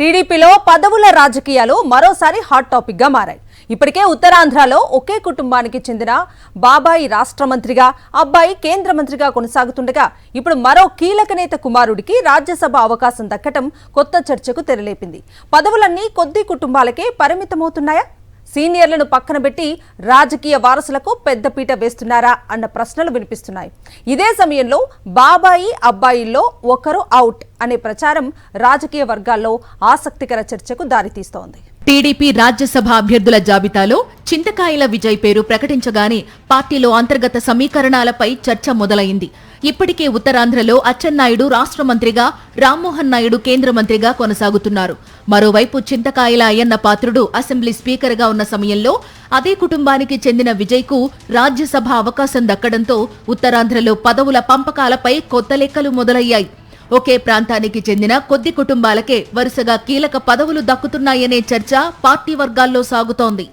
టీడీపీలో పదవుల రాజకీయాలు మరోసారి హాట్ టాపిక్ గా మారాయి. ఇప్పటికే ఉత్తరాంధ్రలో ఒకే కుటుంబానికి చెందిన బాబాయి రాష్ట్ర మంత్రిగా, అబ్బాయి కేంద్ర మంత్రిగా కొనసాగుతుండగా ఇప్పుడు మరో కీలక నేత కుమారుడికి రాజ్యసభ అవకాశం దక్కటం కొత్త చర్చకు తెరలేపింది. పదవులన్నీ కొద్ది కుటుంబాలకే పరిమితమవుతున్నాయా? సీనియర్లను పక్కన పెట్టి రాజకీయ వారసులకు పెద్దపీట వేస్తున్నారా అన్న ప్రశ్నలు వినిపిస్తున్నాయి. ఇదే సమయంలో బాబాయి అబ్బాయిల్లో ఒకరు అవుట్ అనే ప్రచారం రాజకీయ వర్గాల్లో ఆసక్తికర చర్చకు దారితీస్తోంది. టీడీపీ రాజ్యసభ అభ్యర్థుల జాబితాలో చింతకాయల విజయ్ పేరు ప్రకటించగానే పార్టీలో అంతర్గత సమీకరణాలపై చర్చ మొదలైంది. ఇప్పటికే ఉత్తరాంధ్రలో అచ్చెన్నాయుడు రాష్ట్ర మంత్రిగా, రామ్మోహన్ నాయుడు కేంద్ర మంత్రిగా కొనసాగుతున్నారు. మరోవైపు చింతకాయల అయ్యన్న పాత్రుడు అసెంబ్లీ స్పీకర్గా ఉన్న సమయంలో అదే కుటుంబానికి చెందిన విజయ్కు రాజ్యసభ అవకాశం దక్కడంతో ఉత్తరాంధ్రలో పదవుల పంపకాలపై కొత్త లెక్కలు మొదలయ్యాయి. ఒకే ప్రాంతానికి చెందిన కొద్ది కుటుంబాలకే వరుసగా కీలక పదవులు దక్కుతున్నాయనే చర్చ పార్టీ వర్గాల్లో సాగుతోంది.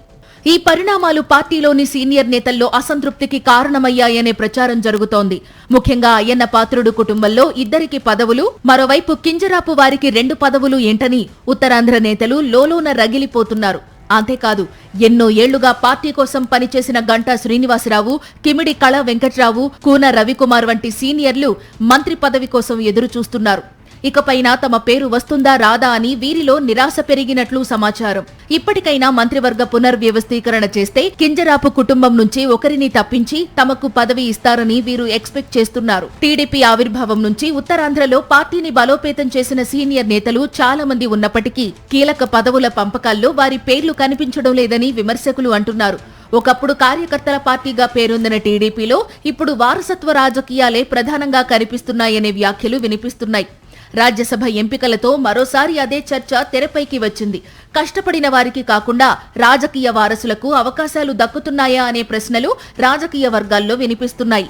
ఈ పరిణామాలు పార్టీలోని సీనియర్ నేతల్లో అసంతృప్తికి కారణమయ్యాయనే ప్రచారం జరుగుతోంది. ముఖ్యంగా అయ్యన్న పాత్రుడు కుటుంబంలో ఇద్దరికి పదవులు, మరోవైపు కింజరాపు వారికి 2 పదవులు ఏంటని ఉత్తరాంధ్ర నేతలు లోలోన రగిలిపోతున్నారు. అంతేకాదు, ఎన్నో ఏళ్లుగా పార్టీ కోసం పనిచేసిన గంటా శ్రీనివాసరావు, కిమిడి కళ వెంకట్రావు, కూన రవికుమార్ వంటి సీనియర్లు మంత్రి పదవి కోసం ఎదురు చూస్తున్నారు. ఇకపైన తమ పేరు వస్తుందా రాదా అని వీరిలో నిరాశ పెరిగినట్లు సమాచారం. ఇప్పటికైనా మంత్రివర్గ పునర్వ్యవస్థీకరణ చేస్తే కింజరాపు కుటుంబం నుంచి ఒకరిని తప్పించి తమకు పదవి ఇస్తారని వీరు ఎక్స్పెక్ట్ చేస్తున్నారు. టీడీపీ ఆవిర్భావం నుంచి ఉత్తరాంధ్రలో పార్టీని బలోపేతం చేసిన సీనియర్ నేతలు చాలా మంది ఉన్నప్పటికీ కీలక పదవుల పంపకాల్లో వారి పేర్లు కనిపించడం లేదని విమర్శకులు అంటున్నారు. ఒకప్పుడు కార్యకర్తల పార్టీగా పేరొందిన టీడీపీలో ఇప్పుడు వారసత్వ రాజకీయాలే ప్రధానంగా కనిపిస్తున్నాయనే వ్యాఖ్యలు వినిపిస్తున్నాయి. రాజ్యసభ ఎంపికలతో మరోసారి అదే చర్చ తెరపైకి వచ్చింది. కష్టపడిన వారికి కాకుండా రాజకీయ వారసులకు అవకాశాలు దక్కుతున్నాయా అనే ప్రశ్నలు రాజకీయ వర్గాల్లో వినిపిస్తున్నాయి.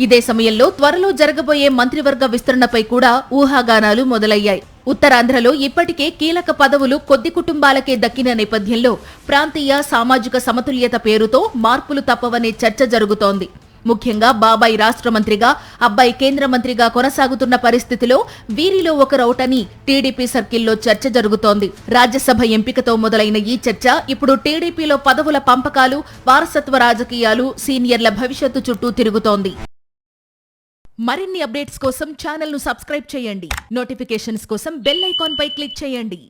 ఇదే సమయంలో త్వరలో జరగబోయే మంత్రివర్గ విస్తరణపై కూడా ఊహాగానాలు మొదలయ్యాయి. ఉత్తరాంధ్రలో ఇప్పటికే కీలక పదవులు కొద్ది కుటుంబాలకే దక్కిన నేపథ్యంలో ప్రాంతీయ సామాజిక సమతుల్యత పేరుతో మార్పులు తప్పవనే చర్చ జరుగుతోంది. ముఖ్యంగా బాబాయి రాష్ట్ర మంత్రిగా, అబ్బాయి కేంద్ర మంత్రిగా కొనసాగుతున్న పరిస్థితిలో వీరిలో ఒకరౌటని టీడీపీ సర్కిల్లో చర్చ జరుగుతోంది. రాజ్యసభ ఎంపికతో మొదలైన ఈ చర్చ ఇప్పుడు టీడీపీలో పదవుల పంపకాలు, వారసత్వ రాజకీయాలు, సీనియర్ల భవిష్యత్తు చుట్టూ తిరుగుతోంది. మరిన్ని అప్డేట్స్ కోసం ఛానల్ ను సబ్స్క్రైబ్ చేయండి. నోటిఫికేషన్స్ కోసం బెల్ ఐకాన్ పై క్లిక్ చేయండి.